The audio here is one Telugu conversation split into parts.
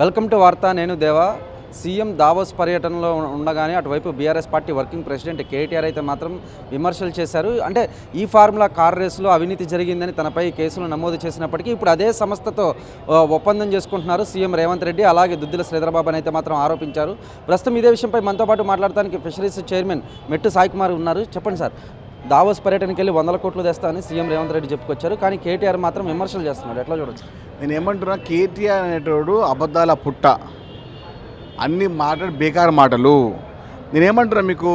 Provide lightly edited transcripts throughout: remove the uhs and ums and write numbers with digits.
వెల్కమ్ టు వార్త. నేను దేవా. సీఎం దావోస్ పర్యటనలో ఉండగానే అటువైపు BRS party working president KTR అయితే మాత్రం విమర్శలు చేశారు. అంటే ఈ ఫార్ములా కార్ రేసులో అవినీతి జరిగిందని తనపై కేసులు నమోదు చేసినప్పటికీ ఇప్పుడు అదే సంస్థతో ఒప్పందం చేసుకుంటున్నారు సీఎం రేవంత్ రెడ్డి. అలాగే దుద్దిల శ్రీధరబాబు అయితే మాత్రం ఆరోపించారు. ప్రస్తుతం ఇదే విషయంపై మనతో పాటు మాట్లాడడానికి ఫిషరీస్ చైర్మన్ మెట్టు సాయి కుమార్ ఉన్నారు. చెప్పండి సార్, దావోస్ పర్యటనకి వెళ్ళి 100 కోట్లు తెస్తామని సీఎం రేవంత్ రెడ్డి చెప్పుకొచ్చారు, కానీ కేటీఆర్ మాత్రం విమర్శలు చేస్తున్నాడు. ఎట్లా చూడొచ్చు? నేను ఏమంటున్నా, కేటీఆర్ అనేటోడు అబద్ధాల పుట్ట, అన్ని మాటలు బేకారు మాటలు. నేనేమంటున్నా, మీకు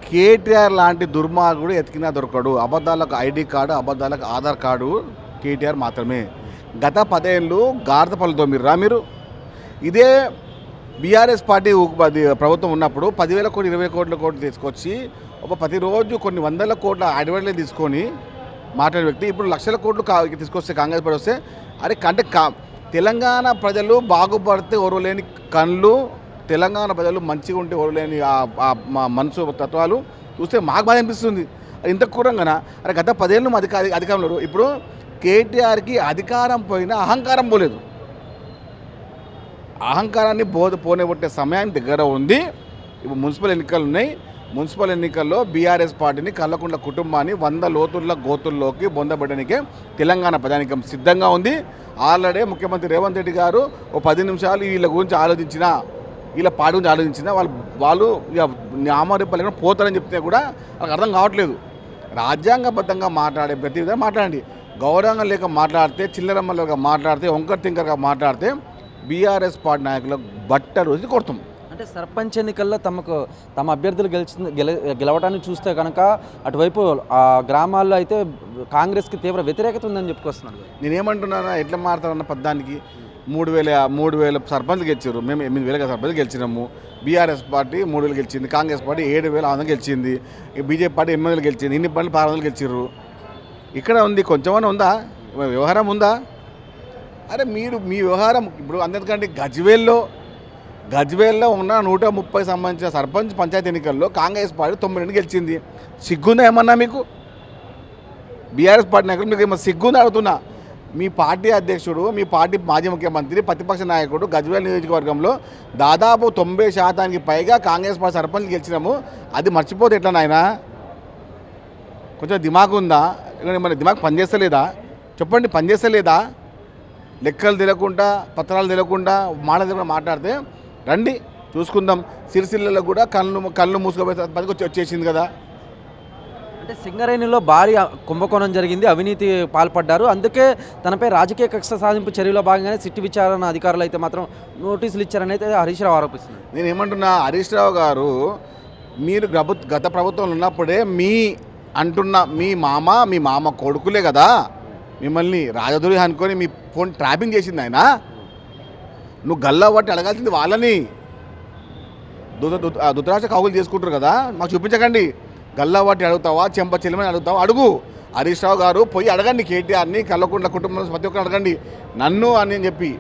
కేటీఆర్ లాంటి దుర్మార్గుడు ఎతికినా దొరకడు. అబద్ధాలకు ఐడి కార్డు, అబద్ధాలకు ఆధార్ కార్డు కేటీఆర్ మాత్రమే. గత 10 ఏళ్ళు గార్ద పళ్ళతో మీరు ఇదే బీఆర్ఎస్ పార్టీ ప్రభుత్వం ఉన్నప్పుడు 10,000 కోట్లు 20 కోట్లు తీసుకొచ్చి ప్రతిరోజు కొన్ని 100 కోట్ల అడ్వర్టైజ్ తీసుకొని మాట్లాడే వ్యక్తి ఇప్పుడు లక్షల కోట్లు తీసుకొస్తే కాంగ్రెస్ పార్టీ వస్తే అరే అంటే తెలంగాణ ప్రజలు బాగుపడితే ఓరలేని కళ్ళు, తెలంగాణ ప్రజలు మంచిగా ఉంటే ఓరలేని మనసు తత్వాలు చూస్తే మాకు బాధ అనిపిస్తుంది. అది ఇంత క్రూరంగా అరే గత 10 ఏళ్ళు అధికారంలో ఇప్పుడు కేటీఆర్కి అధికారం పోయినా అహంకారం పోలేదు. అహంకారాన్ని పోనేబట్టే సమయం దగ్గర ఉంది. ఇప్పుడు మున్సిపల్ ఎన్నికలు ఉన్నాయి. మున్సిపల్ ఎన్నికల్లో బీఆర్ఎస్ పార్టీని కల్లకుంట్ల కుటుంబాన్ని 100 లోతుల గోతుల్లోకి బొందబెట్టడానికే తెలంగాణ ప్రజానికం సిద్ధంగా ఉంది. ఆల్రెడీ ముఖ్యమంత్రి రేవంత్ రెడ్డి గారు 10 నిమిషాలు వీళ్ళ గురించి ఆలోచించినా, వీళ్ళ పార్టీ గురించి ఆలోచించినా వాళ్ళు ఇక నామరూపాలు పోతారని చెప్తే కూడా వాళ్ళకి అర్థం కావట్లేదు. రాజ్యాంగబద్ధంగా మాట్లాడే ప్రతి విధంగా మాట్లాడండి. గౌరవంగా లేక మాట్లాడితే, చిల్లరమ్మలుగా మాట్లాడితే, వంకర్ తింకర్గా మాట్లాడితే బీఆర్ఎస్ పార్టీ నాయకులకు బట్ట రోజు కొడతాం. అంటే సర్పంచ్ ఎన్నికల్లో తమ అభ్యర్థులు గెలవటాన్ని చూస్తే కనుక అటువైపు గ్రామాల్లో అయితే కాంగ్రెస్కి తీవ్ర వ్యతిరేకత ఉందని చెప్పుకొస్తున్నారు. నేనేమంటున్నానా, ఎట్లా మారుతారన్న పద్దానికి 3,000 సర్పంచ్లు గెలిచారు. మేము 8,000 సర్పంచ్లు గెలిచినాము. బీఆర్ఎస్ పార్టీ 3,000 గెలిచింది, కాంగ్రెస్ పార్టీ 7,600 గెలిచింది, బీజేపీ పార్టీ 800 గెలిచింది. ఇన్ని పనులు 600 గెలిచారు. ఇక్కడ ఉంది, కొంచెమన్నా ఉందా వ్యవహారం ఉందా? అరే మీరు మీ వ్యవహారం ఇప్పుడు అందరికంటే గజ్వేల్లో ఉన్న 130 సంబంధించిన సర్పంచ్ పంచాయతీ ఎన్నికల్లో కాంగ్రెస్ పార్టీ 92 గెలిచింది. సిగ్గుందా ఏమన్నా మీకు? బీఆర్ఎస్ పార్టీ నాయకులు మీకు ఏమన్నా సిగ్గుందా అడుగుతున్నా. మీ పార్టీ అధ్యక్షుడు, మీ పార్టీ మాజీ ముఖ్యమంత్రి, ప్రతిపక్ష నాయకుడు గజ్వేల్ నియోజకవర్గంలో దాదాపు 90% పైగా కాంగ్రెస్ పార్టీ సర్పంచ్ గెలిచినాము. అది మర్చిపోతే ఎట్లా నాయనా? కొంచెం దిమాగ్ ఉందా? మన దిమాగ్ పనిచేస్తలేదా? చెప్పండి, పనిచేస్తలేదా? లెక్కలు తెలియకుండా, పత్రాలు తెలియకుండా, మాటలు తెలియకుండా మాట్లాడితే రండి చూసుకుందాం. సిరిసిల్లలో కూడా కళ్ళు మూసుకుపోయే పనికి వచ్చేసింది కదా. అంటే సింగరేణిలో భారీ కుంభకోణం జరిగింది, అవినీతి పాల్పడ్డారు. అందుకే తనపై రాజకీయ కక్ష సాధింపు చర్యలో భాగంగానే సిట్టు విచారణ అధికారులు అయితే మాత్రం నోటీసులు ఇచ్చారని అయితే హరీష్ రావు ఆరోపిస్తున్నారు. నేను ఏమంటున్నా, హరీష్ రావు గారు మీరు గత ప్రభుత్వంలో ఉన్నప్పుడే మీ మామ కొడుకులే కదా మిమ్మల్ని రాజదురి అనుకొని మీ ఫోన్ ట్రాపింగ్ చేసింది ఆయన. నువ్వు గల్లా పట్టి అడగాల్సింది వాళ్ళని. దుతరాష్ట్ర కౌగులు చేసుకుంటారు కదా, మాకు చూపించకండి. గల్లా పట్టి అడుగుతావా, చెంప చెల్లిమని అడుగుతావా? అడుగు. హరీష్ రావు గారు పోయి అడగండి కేటీఆర్ని, కల్లకుంట్ల కుటుంబం ప్రతి ఒక్కరు అడగండి, నన్ను అని చెప్పి.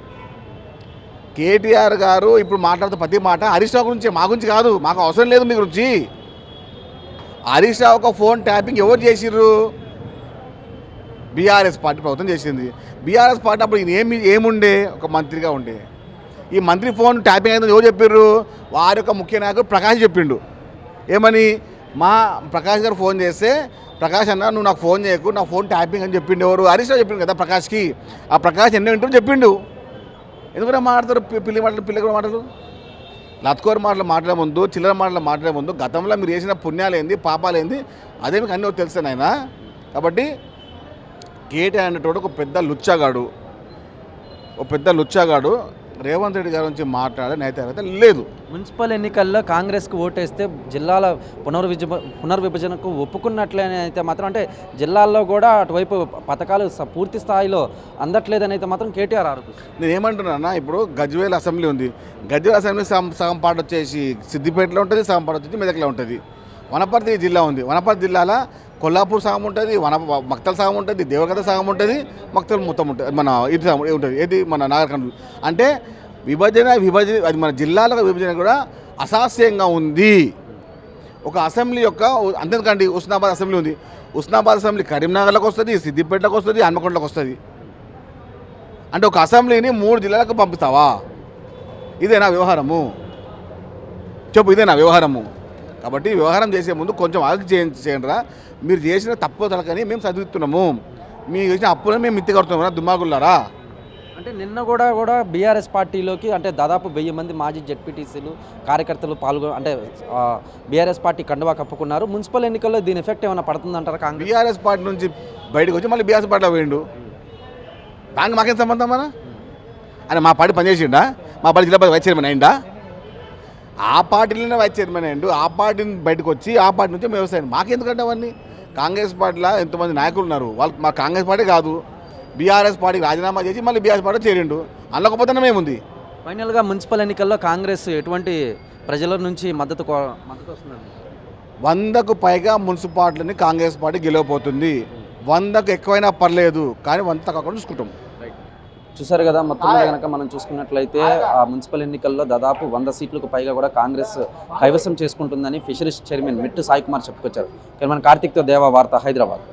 కేటీఆర్ గారు ఇప్పుడు మాట్లాడుతూ ప్రతి మాట హరీష్ రావు గురించి, మా గురించి కాదు. మాకు అవసరం లేదు మీ గురించి. హరీష్ రావు ఒక ఫోన్ ట్యాపింగ్ ఎవరు చేసిర్రు? బీఆర్ఎస్ పార్టీ ప్రభుత్వం చేసింది. బీఆర్ఎస్ పార్టీ అప్పుడు ఏముండే? ఒక మంత్రిగా ఉండే. ఈ మంత్రి ఫోన్ ట్యాపింగ్ అయిందని ఎవరు చెప్పారు? వారి యొక్క ముఖ్య నాయకుడు ప్రకాష్ చెప్పిండు. ఏమని? మా ప్రకాష్ గారు ఫోన్ చేస్తే, ప్రకాష్ అన్న నువ్వు నాకు ఫోన్ చేయకు, నా ఫోన్ ట్యాపింగ్ అని చెప్పిండు. ఎవరు? హరీష్ రావు చెప్పిండు కదా ప్రకాష్కి. ఆ ప్రకాష్ ఎన్నో వింటూ చెప్పిండు. ఎందుకంటే మాట్లాడతారు పిల్లల మాటలు, లత్కోర్ మాటలు మాట్లాడే ముందు, చిల్లర మాటలు మాట్లాడే ముందు గతంలో మీరు చేసిన పుణ్యాలు ఏంది, పాపాలు ఏంది, అదే మీకు అన్నీ తెలుస్తాను ఆయన. కాబట్టి కేటీఆర్ అనేటోడు ఒక పెద్ద లుచ్చాగాడు. రేవంత్ రెడ్డి గారి నుంచి మాట్లాడే నైతికత లేదు. మున్సిపల్ ఎన్నికల్లో కాంగ్రెస్కి ఓటేస్తే జిల్లాల పునర్విభజనకు ఒప్పుకున్నట్లనే అయితే మాత్రం, అంటే జిల్లాల్లో కూడా అటువైపు పథకాలు పూర్తి స్థాయిలో అందట్లేదని అయితే మాత్రం కేటీఆర్ ఆరోపిస్తారు. నేను ఏమంటున్నా, ఇప్పుడు గజ్వేల్ అసెంబ్లీ ఉంది. గజ్వేల్ అసెంబ్లీ సగం పాటు వచ్చేసి సిద్దిపేటలో ఉంటుంది, సగం పాటు వచ్చేసి మెదక్లో ఉంటుంది. వనపర్తి జిల్లా ఉంది. వనపర్తి జిల్లాలో కొల్లాపూర్ సాగం ఉంటుంది, మక్తల్ సాగం ఉంటుంది, దేవగత సాగం ఉంటుంది, మక్తల్ మొత్తం ఉంటుంది, మన ఇది ఉంటుంది. ఏది మన నాగర్కర్నూలు. అంటే విభజన అది మన జిల్లాల విభజన కూడా అసాస్యంగా ఉంది. ఒక అసెంబ్లీ యొక్క అంతేకండి, హుస్నాబాద్ అసెంబ్లీ ఉంది. హుస్నాబాద్ అసెంబ్లీ కరీంనగర్లోకి వస్తుంది, సిద్దిపేటలోకి వస్తుంది, హన్మకొండలోకి వస్తుంది. అంటే ఒక అసెంబ్లీని 3 జిల్లాలకు పంపిస్తావా? ఇదేనా వ్యవహారము? చెప్పు, ఇదేనా వ్యవహారము? కాబట్టి వ్యవహారం చేసే ముందు కొంచెం చేయండిరా. మీరు చేసిన తప్పుదలకని మేము చదువుతున్నాము, మీరు చేసిన అప్పులను మేము మిత్తి కడుతున్నాం దుమ్మాగుల్లారా. అంటే నిన్న కూడా బీఆర్ఎస్ పార్టీలోకి అంటే దాదాపు 1000 మంది మాజీ జెడ్పీటీసీలు కార్యకర్తలు అంటే బీఆర్ఎస్ పార్టీ కండువా కప్పుకున్నారు. మున్సిపల్ ఎన్నికల్లో దీని ఎఫెక్ట్ ఏమైనా పడుతుందంటారా? కాంగ్రెస్ బీఆర్ఎస్ పార్టీ నుంచి బయటకు వచ్చి మళ్ళీ బీఆర్ఎస్ పార్టీలో పోయిండు. దానికి మాకేం సంబంధం మన అని మా పార్టీ పనిచేసిండా? మా పార్టీ జిల్లా వైస్ చైర్మన్ అయిందా? ఆ పార్టీలోనే వైస్ చైర్మన్ అయ్యిండు. ఆ పార్టీని బయటకు వచ్చి ఆ పార్టీ నుంచి వ్యవసాయం మాకెందుకంటే అవన్నీ. కాంగ్రెస్ పార్టీలో ఎంతమంది నాయకులు ఉన్నారు, వాళ్ళు మా కాంగ్రెస్ పార్టీ కాదు, బీఆర్ఎస్ పార్టీకి రాజీనామా చేసి మళ్ళీ బీఆర్ఎస్ పార్టీ చేరిండు. అందులోకపోతే ఏముంది? ఫైనల్గా మున్సిపల్ ఎన్నికల్లో కాంగ్రెస్ ఎటువంటి ప్రజల నుంచి మద్దతు వస్తుందండి? 100కు పైగా మున్సిపాలిటీని కాంగ్రెస్ పార్టీ గెలవబోతుంది. 100కు ఎక్కువైనా పర్లేదు, కానీ 100 కాకుండా చూసుకుంటాం. చూసారు కదా, మొత్తం మీద కనుక మనం చూసుకున్నట్లయితే ఆ మున్సిపల్ ఎన్నికల్లో దాదాపు 100 సీట్లకు పైగా కూడా కాంగ్రెస్ కైవసం చేసుకుంటుందని ఫిషరీస్ చైర్మన్ మిట్టు సాయి కుమార్ చెప్పుకొచ్చారు. కార్తీక్తో దేవా వార్త, హైదరాబాద్.